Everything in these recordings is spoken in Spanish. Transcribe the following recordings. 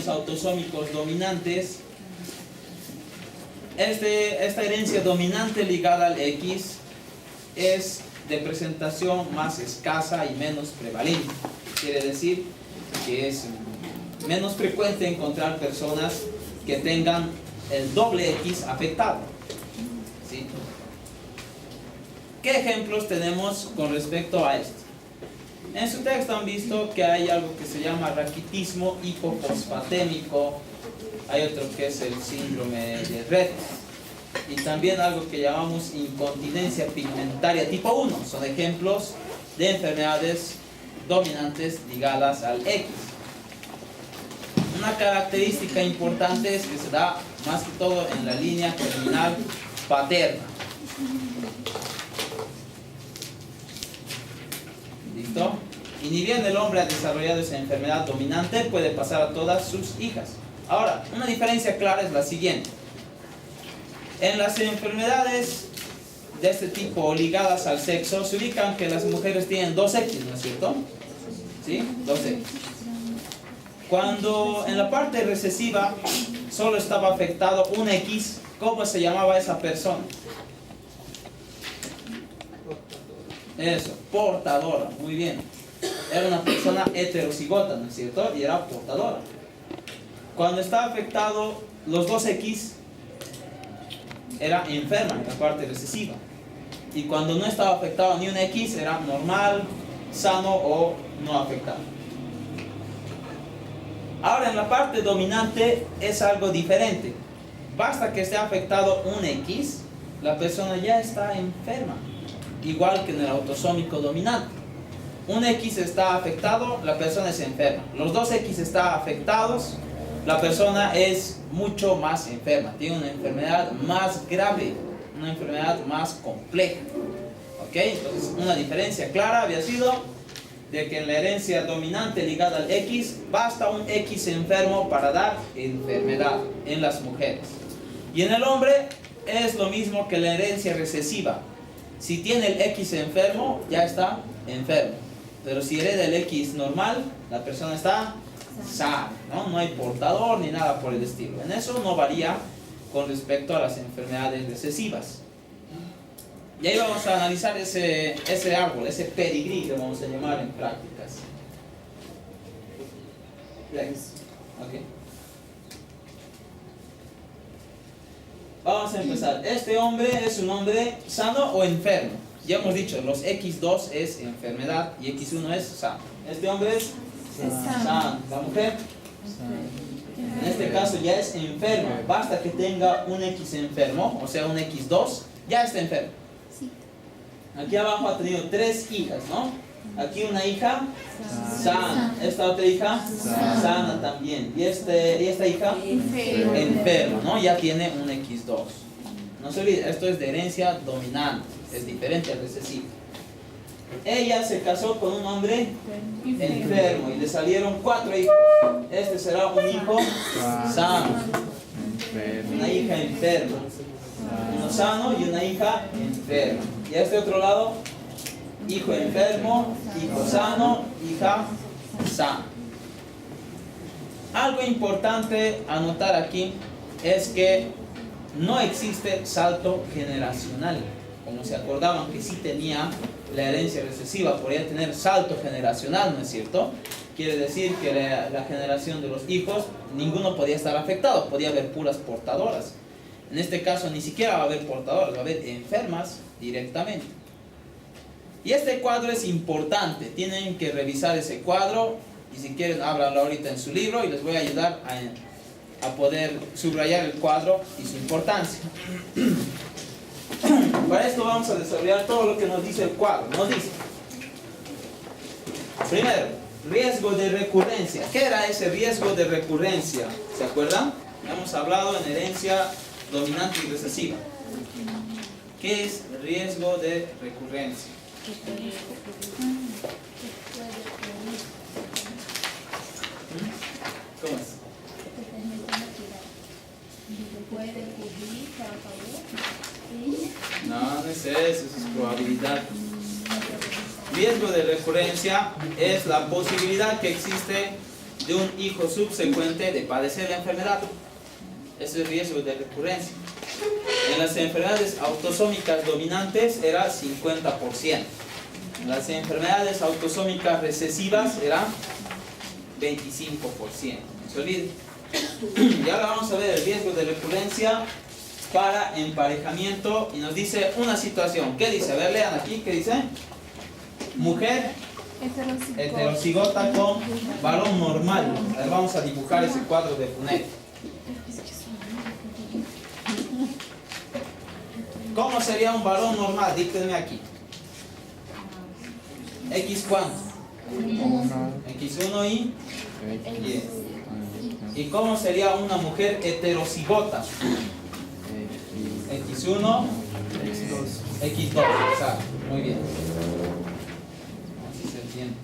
genes autosómicos dominantes, esta herencia dominante ligada al X es de presentación más escasa y menos prevalente. Quiere decir que es menos frecuente encontrar personas que tengan el doble X afectado. ¿Sí? ¿Qué ejemplos tenemos con respecto a esto? En su texto han visto que hay algo que se llama raquitismo hipofosfatémico, hay otro que es el síndrome de Rett, y también algo que llamamos incontinencia pigmentaria tipo 1. Son ejemplos de enfermedades dominantes ligadas al X. Una característica importante es que se da más que todo en la línea germinal paterna. ¿Listo? Y ni bien el hombre ha desarrollado esa enfermedad dominante, puede pasar a todas sus hijas. Ahora, una diferencia clara es la siguiente. En las enfermedades de este tipo ligadas al sexo, se ubican que las mujeres tienen 2X, ¿no es cierto? ¿Sí? 2X. Cuando en la parte recesiva solo estaba afectado un X, ¿cómo se llamaba esa persona? Eso, portadora, muy bien. Era una persona heterocigota, ¿no es cierto? Y era portadora. Cuando estaba afectado los 2X, era enferma en la parte recesiva. Y cuando no estaba afectado ni un X, era normal, sano o no afectado. Ahora en la parte dominante es algo diferente. Basta que esté afectado un X, la persona ya está enferma. Igual que en el autosómico dominante. Un X está afectado, la persona es enferma. Los 2X están afectados, la persona es mucho más enferma. Tiene una enfermedad más grave, una enfermedad más compleja. ¿Ok? Entonces una diferencia clara había sido de que en la herencia dominante ligada al X, basta un X enfermo para dar enfermedad en las mujeres. Y en el hombre es lo mismo que la herencia recesiva. Si tiene el X enfermo, ya está enfermo. Pero si hereda el X normal, la persona está sana, ¿no? No hay portador ni nada por el estilo. En eso no varía con respecto a las enfermedades recesivas. Y ahí vamos a analizar ese árbol, ese pedigrí que vamos a llamar en prácticas. Okay. Vamos a empezar. ¿Este hombre es un hombre sano o enfermo? Ya hemos dicho, los X2 es enfermedad y X1 es sano. Este hombre es sano. ¿La mujer? En este caso ya es enfermo. Basta que tenga un X enfermo, o sea un X2, ya está enfermo. Aquí abajo ha tenido 3 hijas, ¿no? Aquí una hija sana. Esta otra hija sana también. Y esta hija enferma, ¿no? Ya tiene un X2. No se olvide, esto es de herencia dominante. Es diferente al recesivo. Ella se casó con un hombre enfermo y le salieron 4 hijos. Este será un hijo sano. Una hija enferma. Uno sano y una hija enferma. Y a este otro lado, hijo enfermo, hijo sano, hija sana. Algo importante a notar aquí es que no existe salto generacional. Como se acordaban que sí tenía la herencia recesiva, podría tener salto generacional, ¿no es cierto? Quiere decir que la generación de los hijos, ninguno podía estar afectado, podía haber puras portadoras. En este caso ni siquiera va a haber portadoras, va a haber enfermas directamente. Y este cuadro es importante, tienen que revisar ese cuadro y si quieren háblanlo ahorita en su libro y les voy a ayudar a poder subrayar el cuadro y su importancia. Para esto vamos a desarrollar todo lo que nos dice el cuadro. Nos dice, primero, riesgo de recurrencia. ¿Qué era ese riesgo de recurrencia? ¿Se acuerdan? Hemos hablado en herencia dominante y recesiva. ¿Qué es riesgo de recurrencia? ¿Cómo es? No es eso, es probabilidad. Riesgo de recurrencia es la posibilidad que existe de un hijo subsecuente de padecer la enfermedad. Ese es el riesgo de recurrencia. En las enfermedades autosómicas dominantes era 50%. En las enfermedades autosómicas recesivas era 25%. No se olviden. Y ahora vamos a ver el riesgo de recurrencia para emparejamiento. Y nos dice una situación. ¿Qué dice? A ver, lean aquí. ¿Qué dice? Mujer heterocigota con varón normal. A ver, vamos a dibujar ese cuadro de Punet. ¿Cómo sería un varón normal? Díctenme aquí. ¿X cuánto? X1 y Y. ¿Y cómo sería una mujer heterocigota? X1, X2. Exacto. Muy bien. Así se entiende.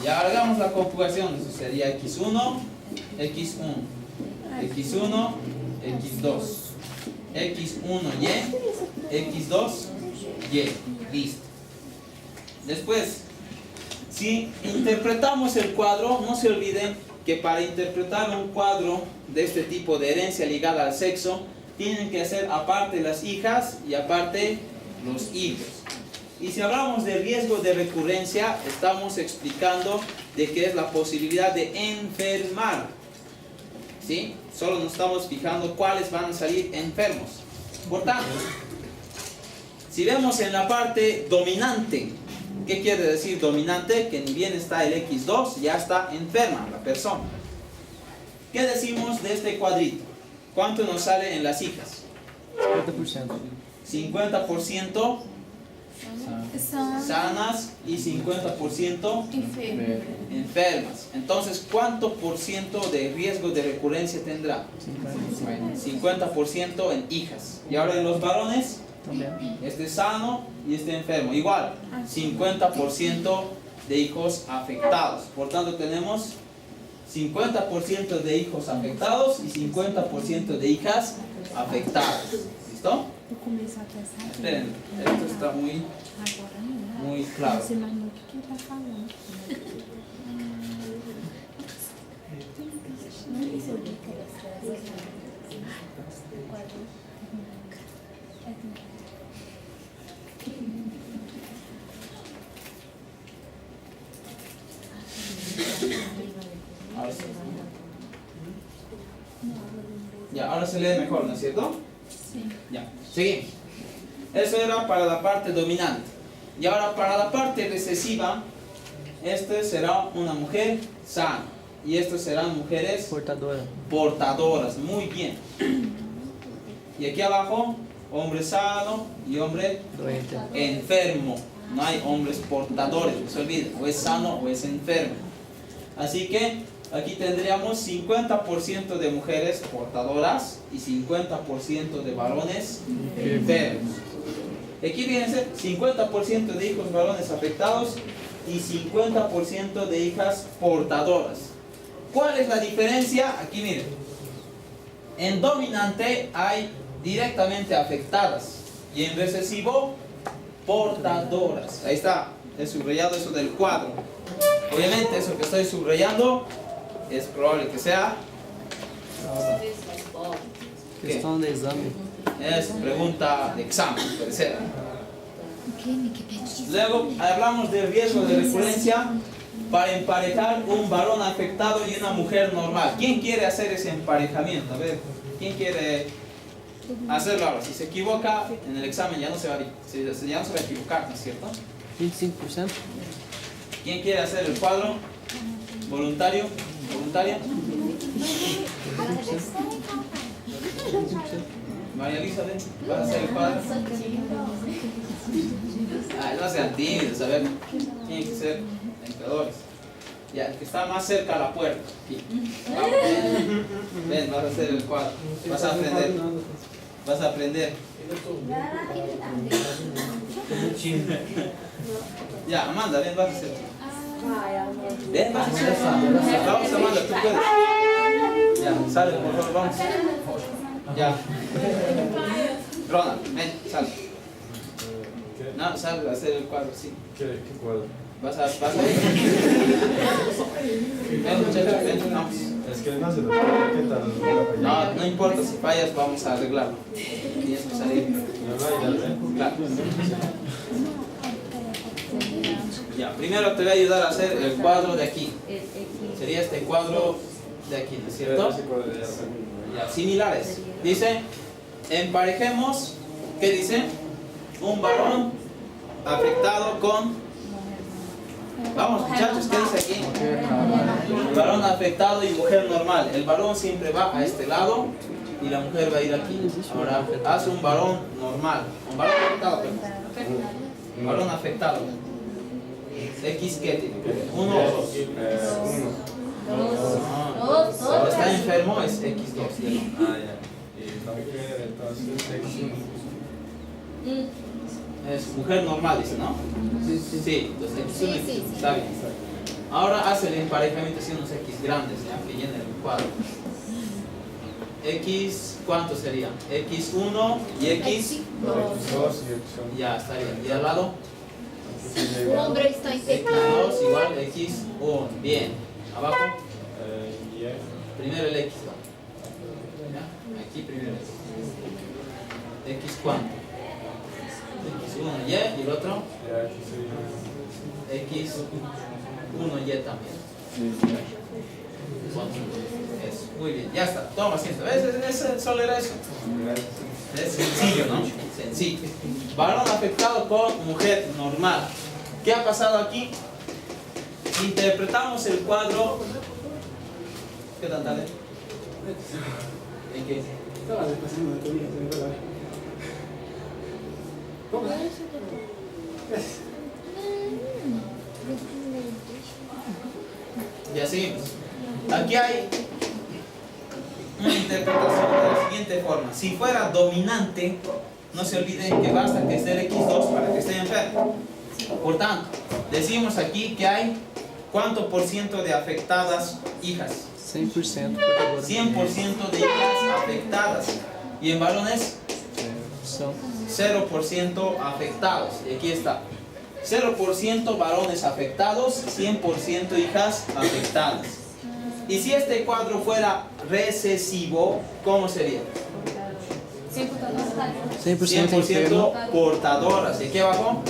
Y ahora hagamos la conjugación. Eso sería X1, X1, X1, X2. X1Y, X2, Y. Listo. Después, si interpretamos el cuadro, no se olviden que para interpretar un cuadro de este tipo de herencia ligada al sexo, tienen que ser aparte las hijas y aparte los hijos. Y si hablamos de riesgo de recurrencia, estamos explicando de qué es la posibilidad de enfermar. ¿Sí? Solo nos estamos fijando cuáles van a salir enfermos. Por tanto, si vemos en la parte dominante, ¿qué quiere decir dominante? Que ni bien está el X2, ya está enferma la persona. ¿Qué decimos de este cuadrito? ¿Cuánto nos sale en las hijas? 50% sanas y 50% enfermas. Entonces, ¿cuánto por ciento de riesgo de recurrencia tendrá? 50% en hijas. Y ahora en los varones, este sano y este enfermo. Igual, 50% de hijos afectados. Por tanto, tenemos 50% de hijos afectados y 50% de hijas afectadas. ¿Listo? Esperen, esto está muy claro. Ahora sí. Ya, ahora se lee mejor, ¿no es cierto? Sí. Ya, seguimos. Eso era para la parte dominante. Y ahora para la parte recesiva, este será una mujer sana. Y estas serán mujeres portadoras. Muy bien. Y aquí abajo, hombre sano y hombre enfermo. No hay hombres portadores, no se olviden. O es sano o es enfermo. Así que aquí tendríamos 50% de mujeres portadoras y 50% de varones enfermos. Aquí fíjense, 50% de hijos varones afectados y 50% de hijas portadoras. ¿Cuál es la diferencia? Aquí miren. En dominante hay directamente afectadas y en recesivo portadoras. Ahí está, he subrayado eso del cuadro. Obviamente eso que estoy subrayando es probable que sea Questão de exame. es pregunta de examen, puede ser. Luego hablamos del riesgo de recurrencia para emparejar un varón afectado y una mujer normal. ¿Quién quiere hacer ese emparejamiento? A ver, ¿quién quiere hacerlo ahora? Si se equivoca en el examen ya no se va a equivocar, ¿no es cierto? 25%. ¿Quién quiere hacer el cuadro? ¿Voluntario? ¿Voluntaria? María Elizabeth, ¿vas a hacer el cuadro? No sean tímidos, a ver, tienen que ser entradores. Ya, el que está más cerca a la puerta. Aquí. Vamos, ven, vas a hacer el cuadro. Vas a aprender. Vas a aprender. Ya, Amanda, ven, vas a hacer. Ven, vas a hacer. Vamos, Amanda, tú puedes. Ya, sale, por favor, vamos. Ya. Ronald, ven, sal. No, sal a hacer el cuadro, sí. ¿Qué cuadro? ¿Vas a ir? Ven, muchachos, ven, vamos. Es que no se lo ¿qué tal? No, no importa si fallas, vamos a arreglarlo. Tienes que salir. Claro. Ya, primero te voy a ayudar a hacer el cuadro de aquí. Sería este cuadro de aquí, ¿no es cierto? Ya, similares. Dice, emparejemos, ¿qué dice? Un varón afectado con... Vamos muchachos, ¿qué dice aquí? Varón afectado y mujer normal. El varón siempre va a este lado y la mujer va a ir aquí. Ahora hace un varón normal. Un varón afectado. Un varón afectado. X ¿qué tiene? 1 o 2. Cuando está enfermo es X2. Ah, ya. Y la mujer entonces Es mujer normal, dice, ¿no? Sí, entonces X1 está bien. Ahora hace el emparejamiento haciendo unos X grandes, ya que llenen el cuadro. X, ¿cuánto sería? X1 y X. 2 y Ya, está bien. ¿Y al lado? Un hombre está infectado. X2 igual X1. Bien. Abajo, primero el X. ¿Ya? Aquí primero el X. ¿X cuánto? X1 Y y el otro X1 Y también. Eso, muy bien, ya está. Toma asiento. ¿Ves? Solo era eso. Es sencillo, ¿no? Sencillo. Varón afectado con mujer normal. ¿Qué ha pasado aquí? Interpretamos el cuadro. ¿Qué tal, Dale? ¿En qué? Estaba repasando la teoría, se me fue la vez. ¿Cómo? Ya seguimos. Aquí hay una interpretación de la siguiente forma. Si fuera dominante, no se olviden que basta que esté el X2 para que esté enfermo. Por tanto, decimos aquí que hay ¿cuánto por ciento de afectadas hijas? 100%. 100% de hijas afectadas. Y en varones, São 0% afectados. Y aquí está. 0% varones afectados, 100% hijas afectadas. Y si este cuadro fuera recesivo, ¿cómo sería? 100% enfermo. 100% portadoras. ¿Y aquí abajo?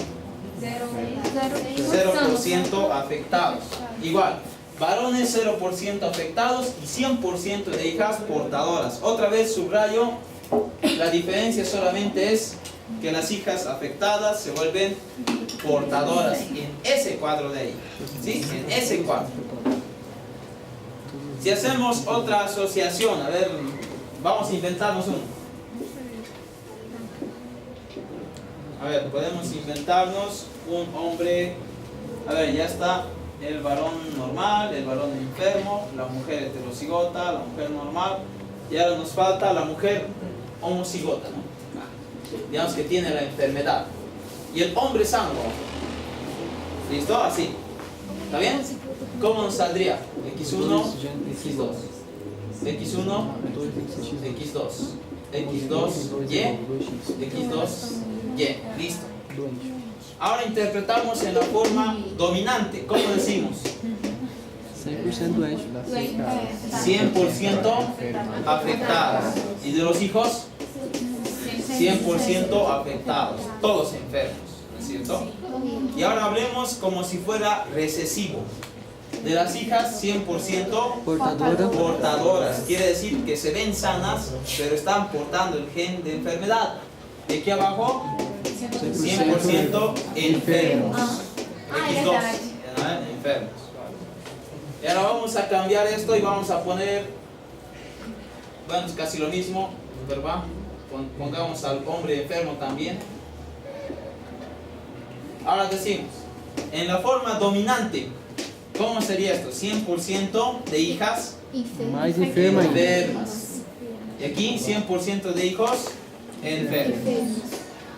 0% afectados. Igual, varones 0% afectados y 100% de hijas portadoras. Otra vez subrayo, la diferencia solamente es que las hijas afectadas se vuelven portadoras en ese cuadro de ahí. ¿Sí? En ese cuadro. Si hacemos otra asociación, a ver, vamos a inventarnos uno. A ver, podemos inventarnos un hombre. A ver, ya está el varón normal, el varón enfermo, la mujer heterocigota, la mujer normal. Y ahora nos falta la mujer homocigota, ¿no? Digamos que tiene la enfermedad. Y el hombre sano. ¿Listo? Así. ¿Está bien? ¿Cómo nos saldría? X1, X2. X1, X2. X2, Y. X2, Y. Listo. Ahora interpretamos en la forma dominante. ¿Cómo decimos? 100% doente. 100% afectadas. ¿Y de los hijos? 100% afectados. Todos enfermos. ¿No es cierto? Y ahora hablemos como si fuera recesivo. De las hijas, 100% portadoras. Quiere decir que se ven sanas, pero están portando el gen de enfermedad. Y aquí abajo, 100% enfermos. X2. Enfermos. Y ahora vamos a cambiar esto y vamos a poner, bueno, es casi lo mismo, ¿verdad? Pongamos al hombre enfermo también. Ahora decimos, en la forma dominante, ¿cómo sería esto? 100% de hijas Mais enferma ainda. enfermas. Y aquí 100% de hijos enfermos.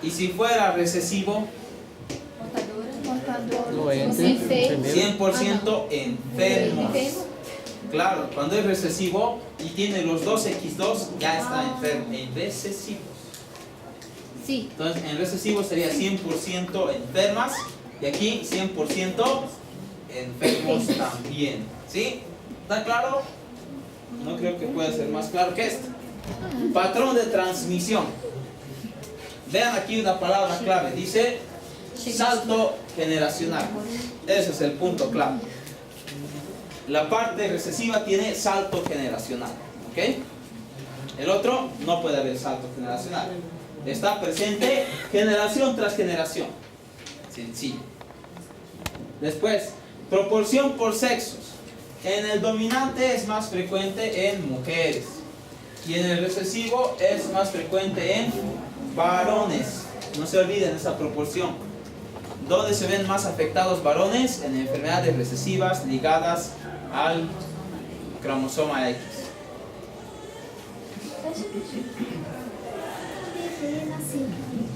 Y si fuera recesivo, Doente. Enfermeiro. 100% enfermos. Claro, cuando es recesivo y tiene los dos X2, ya está enfermo. En recesivos. Sí. Entonces, en recesivo sería 100% enfermas Y aquí 100% enfermos también. ¿Sí? ¿Está claro? No creo que pueda ser más claro que esto. Patrón de transmisión. Vean aquí una palabra clave. Dice salto generacional. Ese es el punto clave. La parte recesiva tiene salto generacional. ¿Ok? El otro no puede haber salto generacional. Está presente generación tras generación. Sencillo. Después, proporción por sexos. En el dominante es más frecuente en mujeres. Y en el recesivo es más frecuente en varones. No se olviden esa proporción. ¿Dónde se ven más afectados varones? En enfermedades recesivas ligadas al cromosoma X.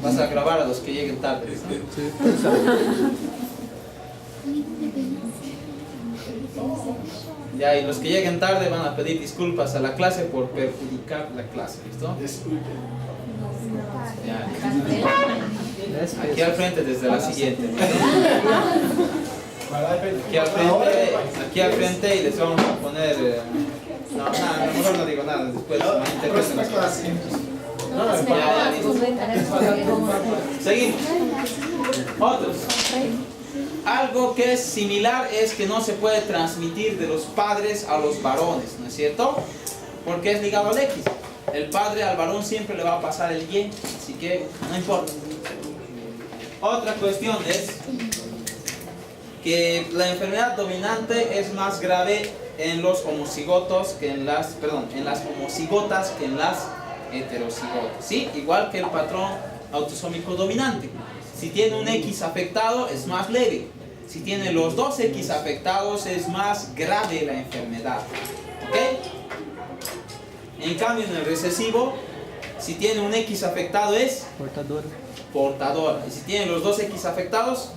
Vas a grabar a los que lleguen tarde, ¿no? Ya, y los que lleguen tarde van a pedir disculpas a la clase por perjudicar la clase, ¿listo? Ya. Aquí al frente desde la siguiente. Aquí al frente y les vamos a poner... no, nada, a lo mejor no digo nada, después malinterpreten las cosas. Ya, listo. Seguimos. Otros. Algo que es similar es que no se puede transmitir de los padres a los varones, ¿no es cierto? Porque es ligado al X. El padre al varón siempre le va a pasar el Y, así que no importa. Otra cuestión es que la enfermedad dominante es más grave en los homocigotos que en las, en las homocigotas que en las heterocigotas, ¿sí? Igual que el patrón autosómico dominante. Si tiene un X afectado es más leve. Si tiene los dos X afectados es más grave la enfermedad. ¿Ok? En cambio en el recesivo, si tiene un X afectado es portadora. Y si tiene los dos X afectados,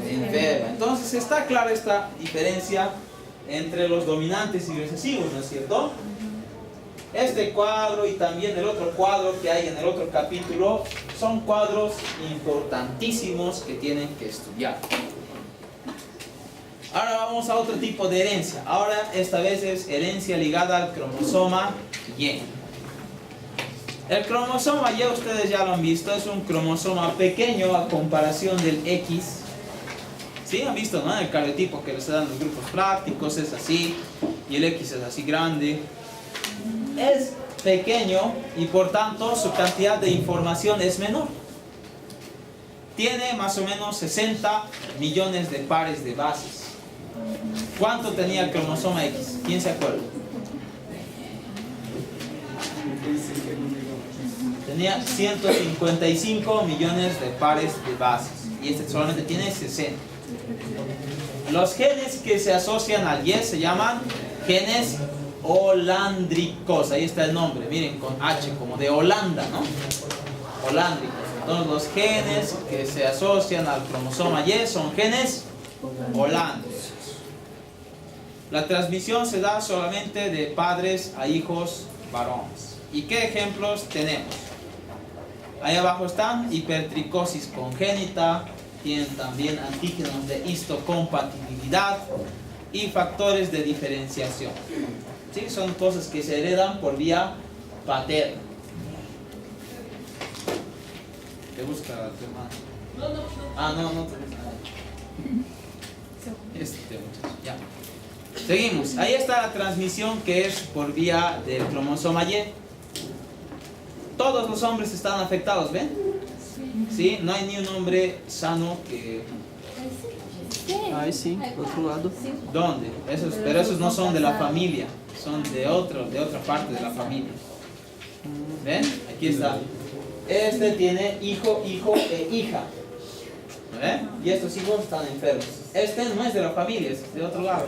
enferma. Entonces está clara esta diferencia entre los dominantes y recesivos, ¿no es cierto? Este cuadro y también el otro cuadro que hay en el otro capítulo son cuadros importantísimos que tienen que estudiar. Ahora vamos a otro tipo de herencia. Ahora esta vez es herencia ligada al cromosoma Y. El cromosoma Y, ustedes ya lo han visto, es un cromosoma pequeño a comparación del X. ¿Sí? Han visto, ¿no? El cariotipo que les dan los grupos prácticos es así y el X es así grande. Es pequeño y por tanto su cantidad de información es menor. Tiene más o menos 60 millones de pares de bases. ¿Cuánto tenía el cromosoma X? ¿Quién se acuerda? Tenía 155 millones de pares de bases y este solamente tiene 60. Los genes que se asocian al Y se llaman genes holándricos. Ahí está el nombre, miren, con H como de Holanda, ¿no? Holándricos. Entonces los genes que se asocian al cromosoma Y son genes holándricos. La transmisión se da solamente de padres a hijos varones. ¿Y qué ejemplos tenemos? Ahí abajo están hipertricosis congénita, tienen también antígenos de histocompatibilidad y factores de diferenciación. ¿Sí? Son cosas que se heredan por vía paterna. ¿Te busca tu hermano? Ah, no tenés nada. Este muchacho, ya. Seguimos. Ahí está la transmisión que es por vía del cromosoma Y. Todos los hombres están afectados, ¿ven? ¿Sí? No hay ni un hombre sano que... Ahí sí, do otro lado. ¿Dónde? Pero esos no son de la familia, son de otra parte de la familia. ¿Ven? Aquí está. Este tiene hijo, hijo e hija. ¿Ven? Y estos hijos están enfermos. Este no es de la familia, es de otro lado.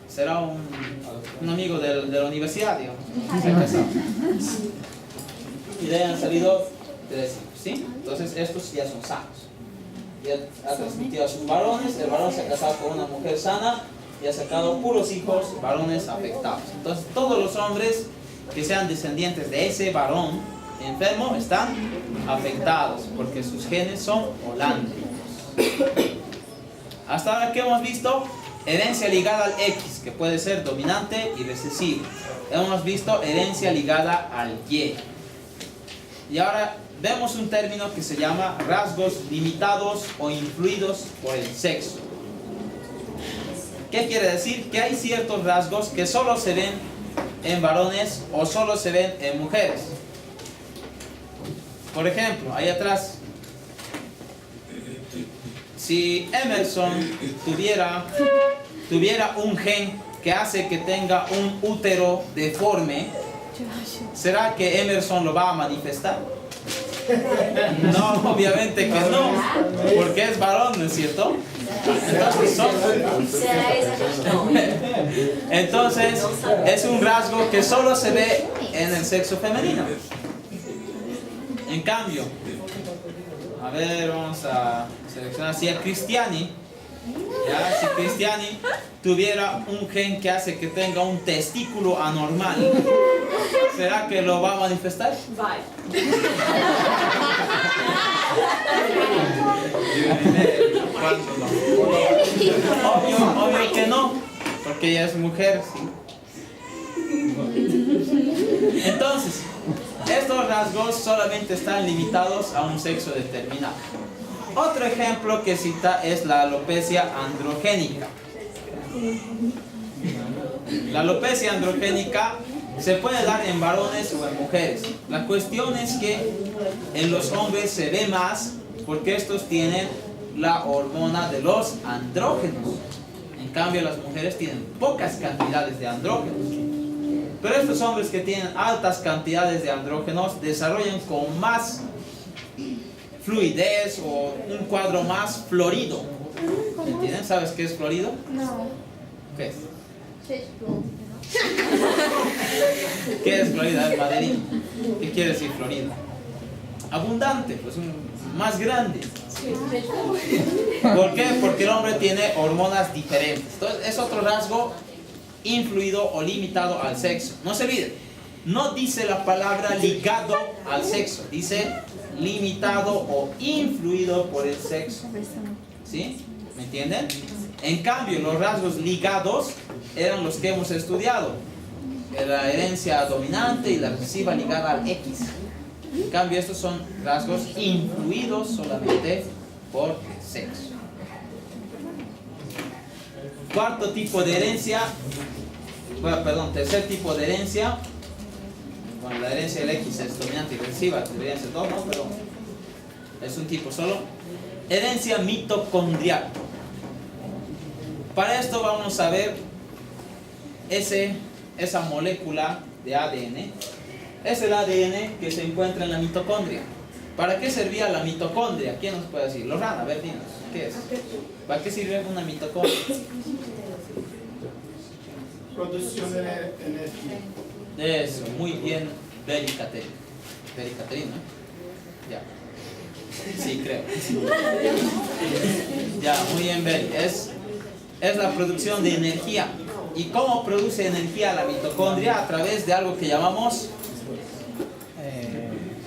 Será un amigo de la universidad, digamos. Y de ahí han salido 3 hijos, ¿sí? Entonces estos ya son sanos. Ya ha transmitido a sus varones, el varón se ha casado con una mujer sana y ha sacado puros hijos varones afectados. Entonces todos los hombres que sean descendientes de ese varón enfermo están afectados porque sus genes son holándricos. Hasta ahora, ¿qué hemos visto? Herencia ligada al X, que puede ser dominante y recesivo. Hemos visto herencia ligada al Y. Y ahora vemos un término que se llama rasgos limitados o influidos por el sexo. ¿Qué quiere decir? Que hay ciertos rasgos que solo se ven en varones o solo se ven en mujeres. Por ejemplo, ahí atrás, si Emerson tuviera un gen que hace que tenga un útero deforme, ¿será que Emerson lo va a manifestar? No, obviamente que no, porque es varón, ¿no es cierto? Entonces es un rasgo que solo se ve en el sexo femenino. En cambio, a ver, vamos a seleccionar si Cristiani tuviera un gen que hace que tenga un testículo anormal, ¿será que lo va a manifestar? Obvio que no, porque ella es mujer, ¿sí? Entonces, estos rasgos solamente están limitados a un sexo determinado. Otro ejemplo que cita es la alopecia androgénica. La alopecia androgénica se puede dar en varones o en mujeres. La cuestión es que en los hombres se ve más porque estos tienen la hormona de los andrógenos. En cambio, las mujeres tienen pocas cantidades de andrógenos. Pero estos hombres que tienen altas cantidades de andrógenos desarrollan con más fluidez o un cuadro más florido. ¿Entienden? ¿Sabes qué es florido? No. ¿Qué es? ¿Qué es florida? Es maderino. ¿Qué quiere decir florido? Abundante, pues más grande. ¿Por qué? Porque el hombre tiene hormonas diferentes. Entonces es otro rasgo influido o limitado al sexo. No se olviden, no dice la palabra ligado al sexo, dice limitado o influido por el sexo. ¿Sí? ¿Me entienden? En cambio, los rasgos ligados eran los que hemos estudiado. La herencia dominante y la recesiva ligada al X. En cambio, estos son rasgos influidos solamente por el sexo. Cuarto tipo de herencia, tercer tipo de herencia. Bueno, la herencia del X es dominante y recesiva, deberían ser dos, ¿no? Pero es un tipo solo. Herencia mitocondrial. Para esto vamos a ver esa molécula de ADN. Es el ADN que se encuentra en la mitocondria. ¿Para qué servía la mitocondria? ¿Quién nos puede decir? Lorana, a ver, dinos, ¿qué es? ¿Para qué sirve una mitocondria? Producción de energía. Eso, muy bien, Beli Caterina. Beli Caterina, ¿no? Ya. Sí, creo. Ya, muy bien, Beli. Es la producción de energía. ¿Y cómo produce energía la mitocondria? A través de algo que llamamos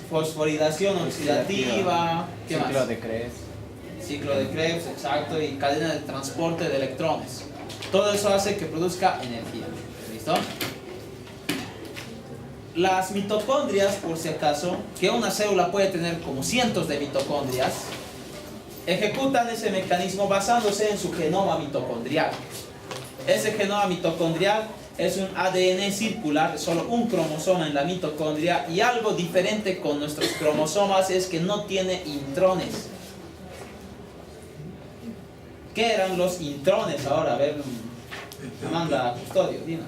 fosforilación oxidativa. ¿Qué más? Ciclo de Krebs. Ciclo de Krebs, exacto, y cadena de transporte de electrones. Todo eso hace que produzca energía. ¿Listo? Las mitocondrias, por si acaso, que una célula puede tener como cientos de mitocondrias, ejecutan ese mecanismo basándose en su genoma mitocondrial. Ese genoma mitocondrial es un ADN circular, solo un cromosoma en la mitocondria, y algo diferente con nuestros cromosomas es que no tiene intrones. ¿Qué eran los intrones ahora? A ver, Amanda Custodio, dinos.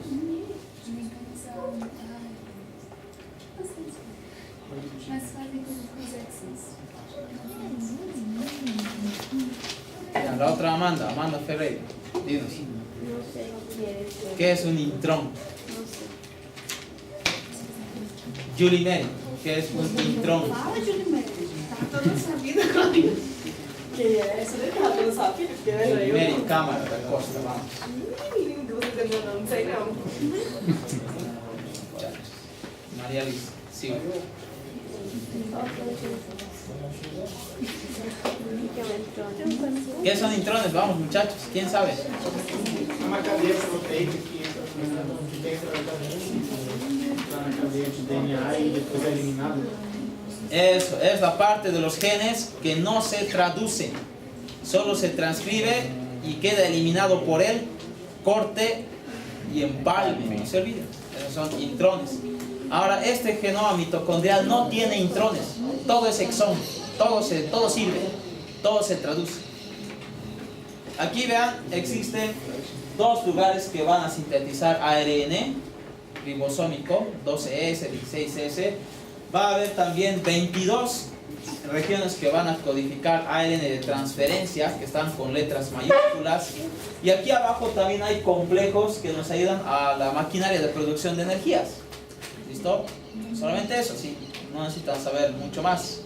La otra Amanda Ferreira, dinos. ¿Qué es un intrón? Julie Mary, ¿qué es un intrón? Julie Mary, cámara, Costa, vamos. María Luisa, sí. ¿Qué son intrones? Vamos muchachos, ¿quién sabe? Uma cadeia proteica que entra na cadeia de DNA y después es eliminado. Eso, es la parte de los genes que no se traduce, solo se transcribe y queda eliminado por el corte y empalme, no se olviden, esos son intrones. Ahora, este genoma mitocondrial no tiene intrones, todo es exón, todo sirve, todo se traduce. Aquí vean, existen dos lugares que van a sintetizar ARN ribosómico, 12S, 16S. Va a haber también 22 regiones que van a codificar ARN de transferencia, que están con letras mayúsculas. Y aquí abajo también hay complejos que nos ayudan a la maquinaria de producción de energías. ¿Listo? Solamente eso, sí. No necesitan saber mucho más.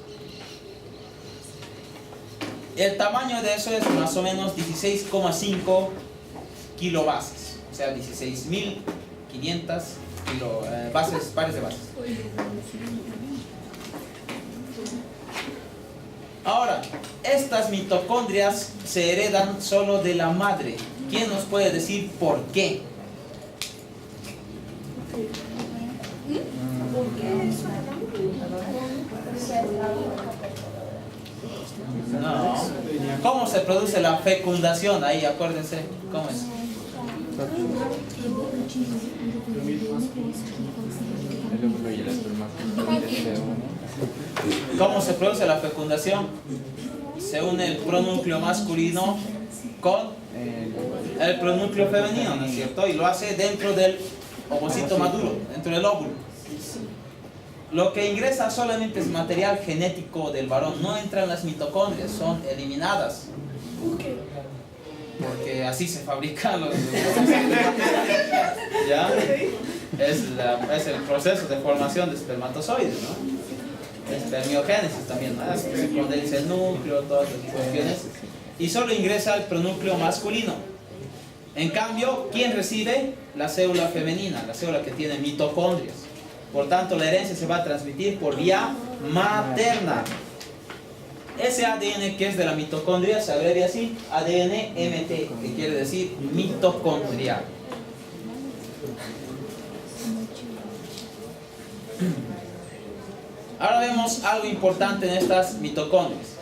El tamaño de eso es más o menos 16,5 kilobases. O sea, 16.500 pares de bases. Ahora, estas mitocondrias se heredan solo de la madre. ¿Quién nos puede decir por qué? No. ¿Cómo se produce la fecundación? Ahí, acuérdense. ¿Cómo es? ¿Cómo se produce la fecundación? Se une el pronúcleo masculino con el pronúcleo femenino, ¿no es cierto? Y lo hace dentro del ovocito maduro, dentro del óvulo. Lo que ingresa solamente es material genético del varón, no entran las mitocondrias, son eliminadas. Porque así se fabrican los... ¿Ya? Es el proceso de formación de espermatozoides, ¿no? Espermiogénesis también, ¿no? Se condensa el núcleo, todas las cuestiones. Y solo ingresa el pronúcleo masculino. En cambio, ¿quién recibe? La célula femenina, la célula que tiene mitocondrias. Por tanto, la herencia se va a transmitir por vía materna. Ese ADN que es de la mitocondria se abrevia así, ADN-MT, que quiere decir mitocondrial. Ahora vemos algo importante en estas mitocondrias.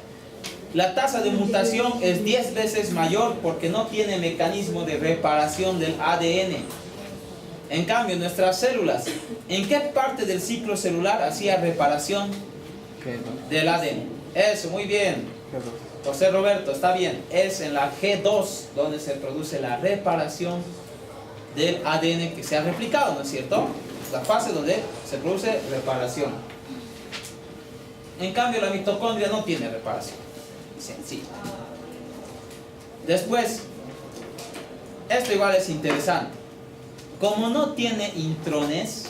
La tasa de mutación es 10 veces mayor porque no tiene mecanismo de reparación del ADN. En cambio, nuestras células, ¿en qué parte del ciclo celular hacía reparación del ADN? Eso, muy bien. José Roberto, está bien. Es en la G2 donde se produce la reparación del ADN que se ha replicado, ¿no es cierto? Es la fase donde se produce reparación. En cambio, la mitocondria no tiene reparación. Sencillo. Después, esto igual es interesante. Como no tiene intrones,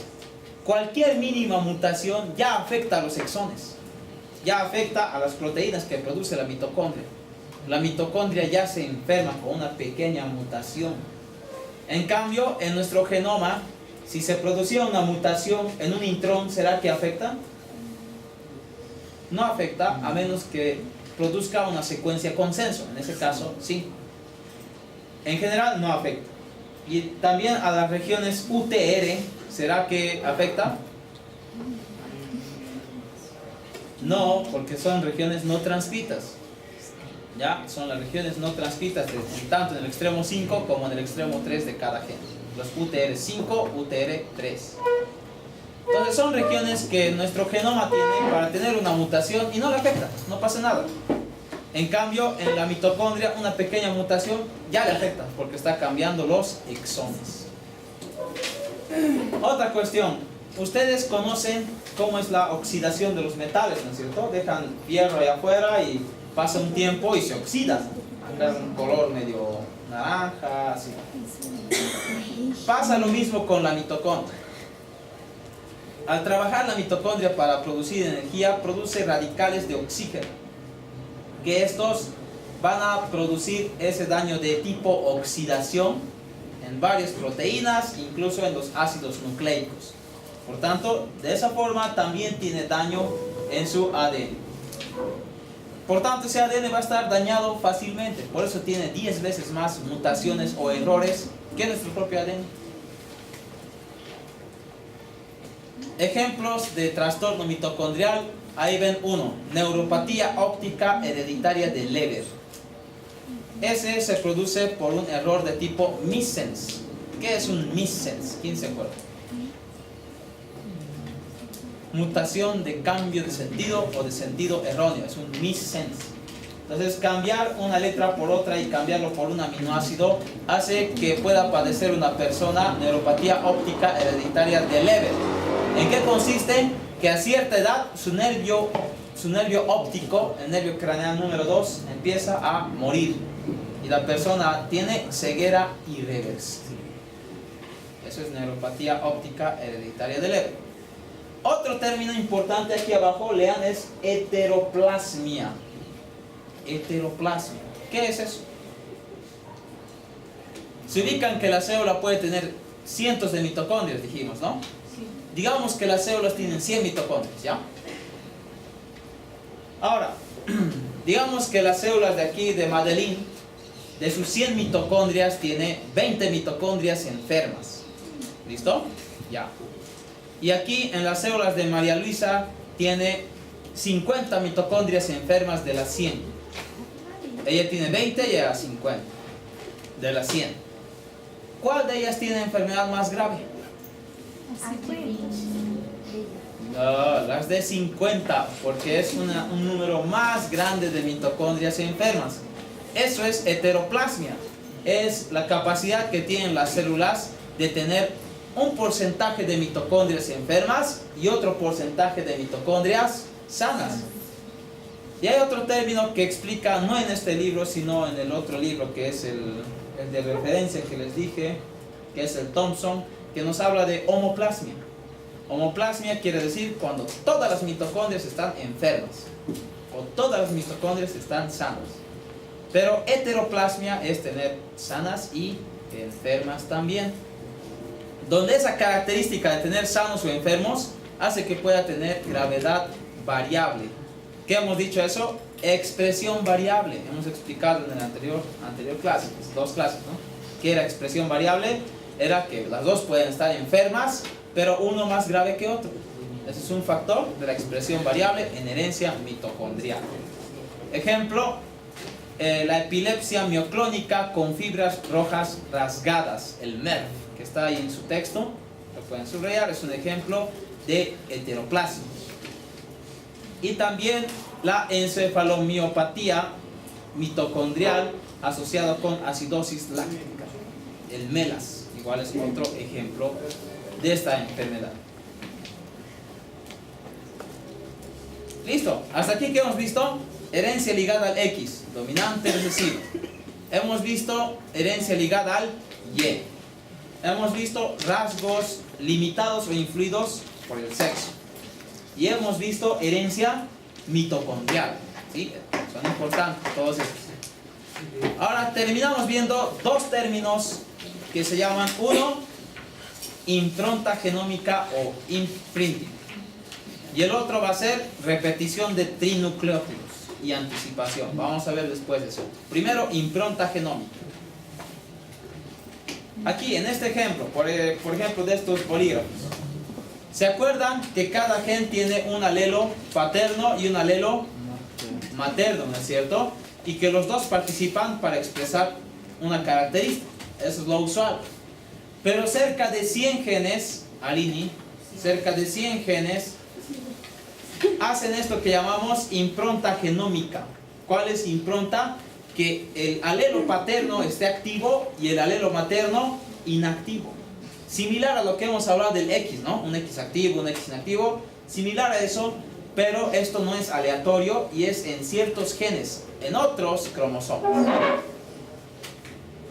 cualquier mínima mutación ya afecta a los exones. Ya afecta a las proteínas que produce la mitocondria. La mitocondria ya se enferma con una pequeña mutación. En cambio, en nuestro genoma, si se producía una mutación en un intrón, ¿será que afecta? No afecta, a menos que produzca una secuencia consenso. En ese caso, sí. En general, no afecta. Y también a las regiones UTR, ¿será que afecta? No, porque son regiones no transcritas. ¿Ya? Son las regiones no transcritas tanto en el extremo 5 como en el extremo 3 de cada gen. Los UTR5, UTR3. Entonces son regiones que nuestro genoma tiene para tener una mutación y no le afecta, no pasa nada. En cambio, en la mitocondria una pequeña mutación ya le afecta porque está cambiando los exones. Otra cuestión. Ustedes conocen cómo es la oxidación de los metales, ¿no es cierto? Dejan hierro ahí afuera y pasa un tiempo y se oxida. Acá es un color medio naranja, así. Pasa lo mismo con la mitocondria. Al trabajar la mitocondria para producir energía, produce radicales de oxígeno. Que estos van a producir ese daño de tipo oxidación en varias proteínas, incluso en los ácidos nucleicos. Por tanto, de esa forma también tiene daño en su ADN. Por tanto, ese ADN va a estar dañado fácilmente. Por eso tiene 10 veces más mutaciones o errores que nuestro propio ADN. Ejemplos de trastorno mitocondrial. Ahí ven uno. Neuropatía óptica hereditaria de Leber. Ese se produce por un error de tipo missense. ¿Qué es un missense? ¿Quién se acuerda? Mutación de cambio de sentido o de sentido erróneo. Es un missense. Entonces, cambiar una letra por otra y cambiarlo por un aminoácido hace que pueda padecer una persona neuropatía óptica hereditaria de Leber. ¿En qué consiste? Que a cierta edad su nervio óptico, el nervio craneal número 2, empieza a morir. Y la persona tiene ceguera irreversible. Eso es neuropatía óptica hereditaria de Leber. Otro término importante aquí abajo, lean, es heteroplasmia. Heteroplasmia. ¿Qué es eso? Se ubican que la célula puede tener cientos de mitocondrias, dijimos, ¿no? Sí. Digamos que las células tienen 100 mitocondrias, ¿ya? Ahora, digamos que las células de aquí, de Madeline, de sus 100 mitocondrias, tiene 20 mitocondrias enfermas. ¿Listo? Ya. Y aquí en las células de María Luisa tiene 50 mitocondrias enfermas de las 100. Ella tiene 20 y ella 50 de las 100. ¿Cuál de ellas tiene enfermedad más grave? No, las de 50, porque es un número más grande de mitocondrias enfermas. Eso es heteroplasmia. Es la capacidad que tienen las células de tener un porcentaje de mitocondrias enfermas y otro porcentaje de mitocondrias sanas. Y hay otro término que explica, no en este libro, sino en el otro libro, que es el de referencia que les dije, que es el Thompson, que nos habla de homoplasmia. Homoplasmia quiere decir cuando todas las mitocondrias están enfermas o todas las mitocondrias están sanas. Pero heteroplasmia es tener sanas y enfermas también, donde esa característica de tener sanos o enfermos hace que pueda tener gravedad variable. ¿Qué hemos dicho eso? Expresión variable. Hemos explicado en la anterior clase, dos clases, ¿no? ¿Qué era expresión variable? Era que las dos pueden estar enfermas, pero uno más grave que otro. Ese es un factor de la expresión variable en herencia mitocondrial. Ejemplo, la epilepsia mioclónica con fibras rojas rasgadas, el MERF, que está ahí en su texto, lo pueden subrayar, es un ejemplo de heteroplasma. Y también la encefalomiopatía mitocondrial asociada con acidosis láctica, el MELAS, igual es otro ejemplo de esta enfermedad. Listo, hasta aquí que hemos visto herencia ligada al X, dominante recesivo. Hemos visto herencia ligada al Y. Hemos visto rasgos limitados o influidos por el sexo. Y hemos visto herencia mitocondrial. ¿Sí? Son importantes todos estos. Ahora terminamos viendo dos términos que se llaman, uno, impronta genómica o imprinting, y el otro va a ser repetición de trinucleótidos y anticipación. Vamos a ver después de eso. Primero, impronta genómica. Aquí en este ejemplo, por ejemplo de estos polígrafos, ¿se acuerdan que cada gen tiene un alelo paterno y un alelo materno, ¿no es cierto? Y que los dos participan para expresar una característica. Eso es lo usual. Pero cerca de 100 genes, Alini, cerca de 100 genes hacen esto que llamamos impronta genómica. ¿Cuál es impronta? Que el alelo paterno esté activo y el alelo materno inactivo. Similar a lo que hemos hablado del X, ¿no? Un X activo, un X inactivo. Similar a eso, pero esto no es aleatorio y es en ciertos genes, en otros cromosomas.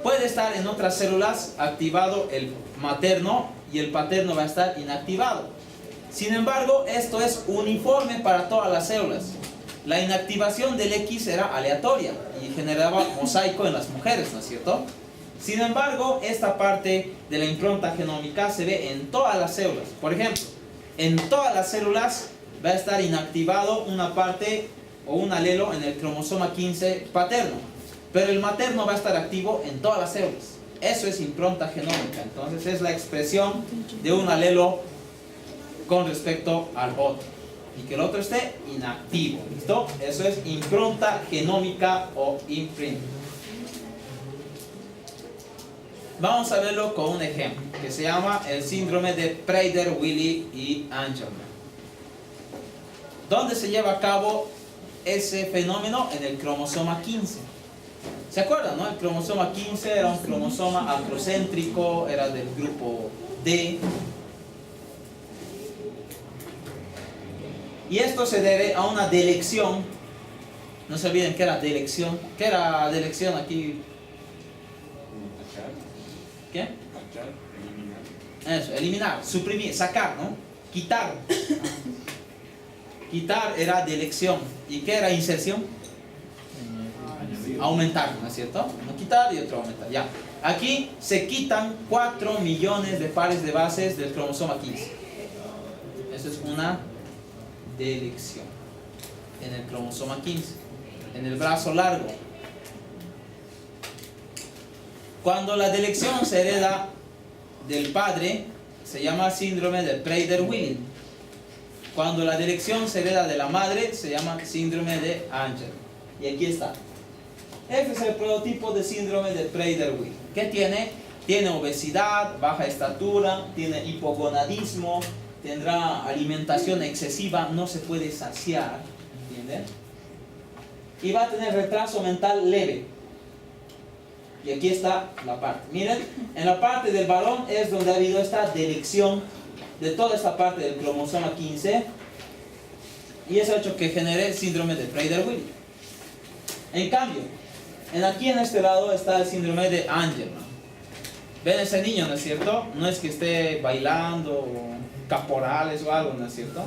Puede estar en otras células activado el materno y el paterno va a estar inactivado. Sin embargo, esto es uniforme para todas las células. La inactivación del X era aleatoria y generaba mosaico en las mujeres, ¿no es cierto? Sin embargo, esta parte de la impronta genómica se ve en todas las células. Por ejemplo, en todas las células va a estar inactivado una parte o un alelo en el cromosoma 15 paterno, pero el materno va a estar activo en todas las células. Eso es impronta genómica. Entonces es la expresión de un alelo con respecto al otro y que el otro esté inactivo. ¿Listo? Eso es impronta genómica o imprint. Vamos a verlo con un ejemplo que se llama el síndrome de Prader-Willi y Angelman. ¿Dónde se lleva a cabo ese fenómeno? En el cromosoma 15. ¿Se acuerdan, no? El cromosoma 15 era un cromosoma acrocéntrico, era del grupo D. Y esto se debe a una delección. No se olviden que era delección. ¿Qué era delección aquí? ¿Qué? Eso, eliminar, suprimir, sacar, ¿no? Quitar. Quitar era delección. ¿Y qué era inserción? Aumentar, ¿no es cierto? Uno quitar y otro aumentar, ya. Aquí se quitan 4 millones de pares de bases del cromosoma 15. Eso es una delección en el cromosoma 15, en el brazo largo. Cuando la delección se hereda del padre, se llama síndrome de Prader-Willi. Cuando la delección se hereda de la madre, se llama síndrome de Angelman. Y aquí está. Este es el prototipo de síndrome de Prader-Willi. ¿Qué tiene? Tiene obesidad, baja estatura, tiene hipogonadismo, tendrá alimentación excesiva, no se puede saciar, ¿entienden? Y va a tener retraso mental leve. Y aquí está la parte. Miren, en la parte del varón es donde ha habido esta delección de toda esta parte del cromosoma 15. Y eso ha hecho que genere el síndrome de Prader-Willi. En cambio, aquí en este lado está el síndrome de Angelman. ¿Ven ese niño, no es cierto? No es que esté bailando o caporales o algo, ¿no es cierto?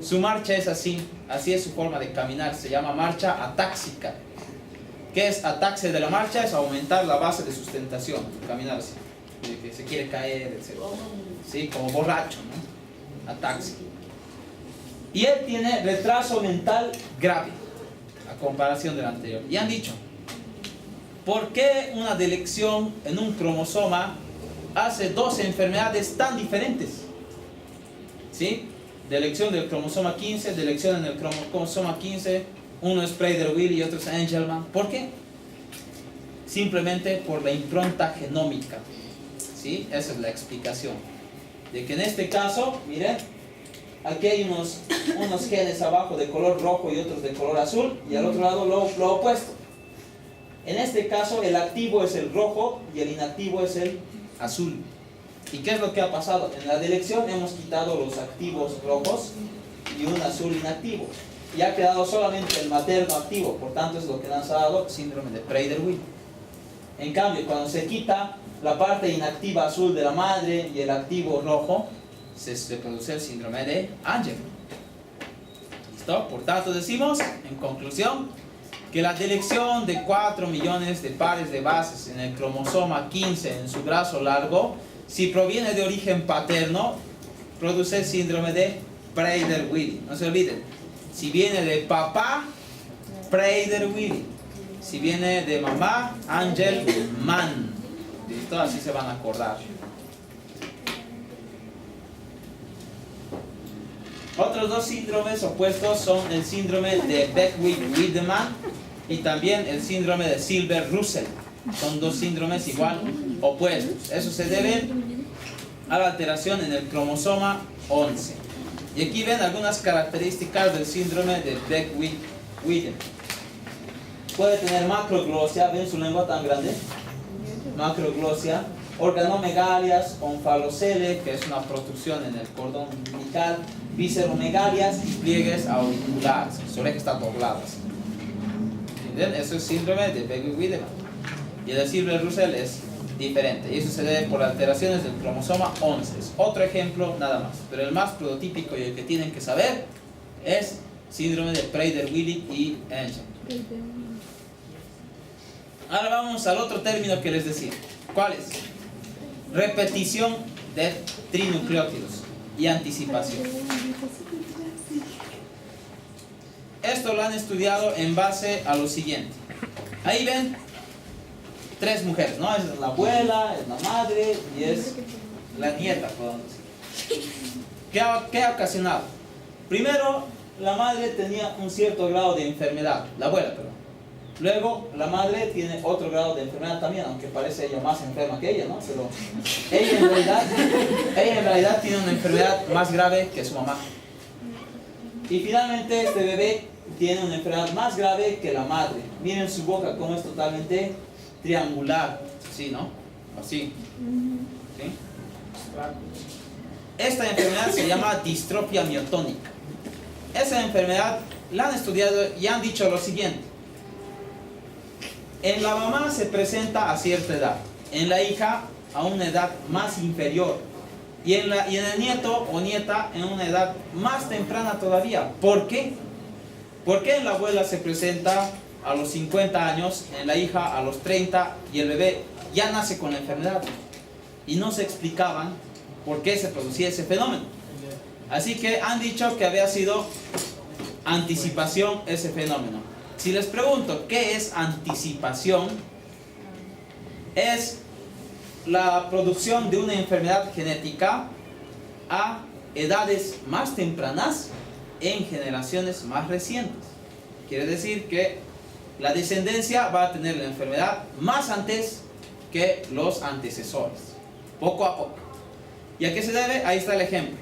Su marcha es así es su forma de caminar, se llama marcha atáxica. ¿Qué es ataxia de la marcha? Es aumentar la base de sustentación, caminar así, de que se quiere caer, etc. ¿Sí? Como borracho, ¿no? Ataxia. Y él tiene retraso mental grave, a comparación del anterior. Y han dicho, ¿por qué una delección en un cromosoma hace dos enfermedades tan diferentes? ¿Sí? Delección del cromosoma 15, delección en el cromosoma 15, uno es Prader-Willi y otro es Angelman. ¿Por qué? Simplemente por la impronta genómica. ¿Sí? Esa es la explicación. De que en este caso, miren, aquí hay unos genes abajo de color rojo y otros de color azul, y al otro lado lo opuesto. En este caso el activo es el rojo y el inactivo es el azul. ¿Y qué es lo que ha pasado? En la delección hemos quitado los activos rojos y un azul inactivo. Y ha quedado solamente el materno activo, por tanto es lo que nos ha dado síndrome de Prader-Willi. En cambio, cuando se quita la parte inactiva azul de la madre y el activo rojo, se produce el síndrome de Angelman. ¿Listo? Por tanto decimos, en conclusión, que la delección de 4 millones de pares de bases en el cromosoma 15 en su brazo largo, si proviene de origen paterno, produce el síndrome de Prader-Willi. No se olviden. Si viene de papá, Prader-Willi. Si viene de mamá, Angelman. ¿Listo? Así se van a acordar. Otros dos síndromes opuestos son el síndrome de Beckwith-Wiedemann y también el síndrome de Silber-Russell. Son dos síndromes igual opuestos. Eso se debe a la alteración en el cromosoma 11. Y aquí ven algunas características del síndrome de Beckwith-Wiedemann. Puede tener macroglosia, ¿ven su lengua tan grande? Macroglosia, organomegalias, onfalocele, que es una protrusión en el cordón umbilical, visceromegalias y pliegues auriculares, su oreja está doblada. ¿Entienden? Eso es síndrome de Beckwith-Wiedemann. Y el de Silber-Russell es diferente, y eso se debe por alteraciones del cromosoma 11. Es otro ejemplo nada más, pero el más prototípico y el que tienen que saber es síndrome de Prader-Willi y Angelman. Ahora vamos al otro término que les decía. ¿Cuál es? Repetición de trinucleótidos y anticipación. Esto lo han estudiado en base a lo siguiente. Ahí ven 3 mujeres, ¿no? Es la abuela, es la madre y es la nieta, podemos decir. ¿Qué ha ocasionado? Primero, la madre tenía un cierto grado de enfermedad, la abuela, perdón. Luego, la madre tiene otro grado de enfermedad también, aunque parece ella más enferma que ella, ¿no? Pero ella en realidad tiene una enfermedad más grave que su mamá. Y finalmente, este bebé tiene una enfermedad más grave que la madre. Miren su boca, cómo es totalmente triangular, ¿sí, no? Así. ¿Sí? Esta enfermedad se llama distrofia miotónica. Esa enfermedad la han estudiado y han dicho lo siguiente. En la mamá se presenta a cierta edad, en la hija a una edad más inferior y en el nieto o nieta en una edad más temprana todavía. ¿Por qué? Porque en la abuela se presenta a los 50 años, en la hija a los 30 y el bebé ya nace con la enfermedad. Y no se explicaban por qué se producía ese fenómeno. Así que han dicho que había sido anticipación ese fenómeno. Si les pregunto qué es anticipación, es la producción de una enfermedad genética a edades más tempranas en generaciones más recientes. Quiere decir que la descendencia va a tener la enfermedad más antes que los antecesores, poco a poco. ¿Y a qué se debe? Ahí está el ejemplo.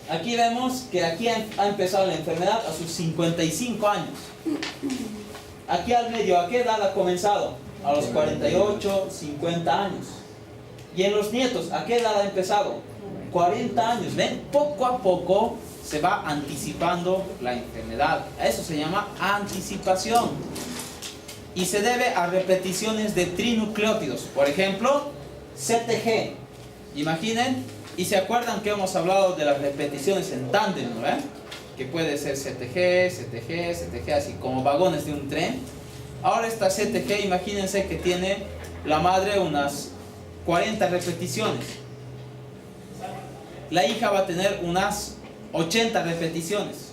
Aquí vemos que aquí ha empezado la enfermedad a sus 55 años. Aquí al medio, ¿a qué edad ha comenzado? A los 48, 50 años. Y en los nietos, ¿a qué edad ha empezado? 40 años. ¿Ven? Poco a poco se va anticipando la enfermedad. A eso se llama anticipación. Y se debe a repeticiones de trinucleótidos. Por ejemplo, CTG. Imaginen, y se acuerdan que hemos hablado de las repeticiones en tándem, ¿no? Que puede ser CTG, CTG, CTG, así como vagones de un tren. Ahora esta CTG, imagínense que tiene la madre unas 40 repeticiones. La hija va a tener unas 80 repeticiones.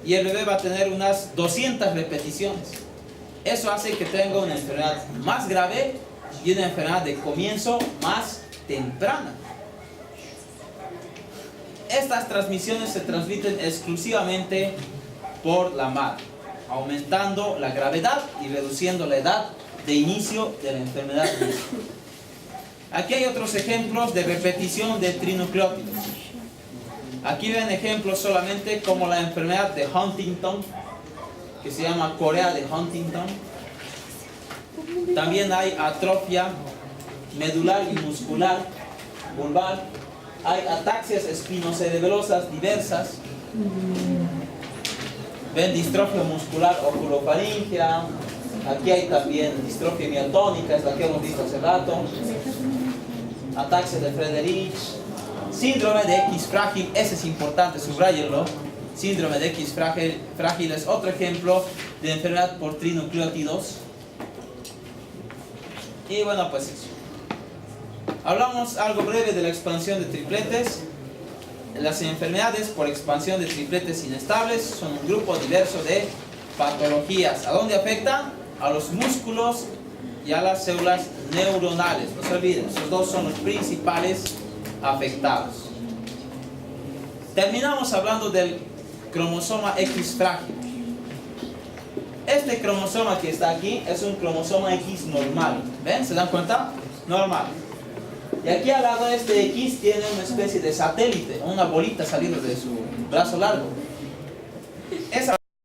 Y el bebé va a tener unas 200 repeticiones. Eso hace que tenga una enfermedad más grave y una enfermedad de comienzo más temprana. Estas transmisiones se transmiten exclusivamente por la madre, aumentando la gravedad y reduciendo la edad de inicio de la enfermedad. Aquí hay otros ejemplos de repetición de trinucleótidos. Aquí ven ejemplos solamente como la enfermedad de Huntington, que se llama Corea de Huntington. También hay atrofia medular y muscular vulvar. Hay ataxias espinocerebrosas diversas. Ven distrofia muscular oculofaringea. Aquí hay también distrofia miotónica, es la que hemos visto hace rato. Ataxia de Friedreich. Síndrome de X frágil, ese es importante, subrayenlo. Síndrome de X frágil es otro ejemplo de enfermedad por trinucleótidos. Y bueno, pues eso. Hablamos algo breve de la expansión de tripletes. Las enfermedades por expansión de tripletes inestables son un grupo diverso de patologías. ¿A dónde afectan? A los músculos y a las células neuronales. No se olviden, esos dos son los principales afectados. Terminamos hablando del cromosoma X frágil. Este cromosoma que está aquí es un cromosoma X normal. ¿Ven? ¿Se dan cuenta? Normal. Y aquí al lado de este X tiene una especie de satélite, una bolita saliendo de su brazo largo.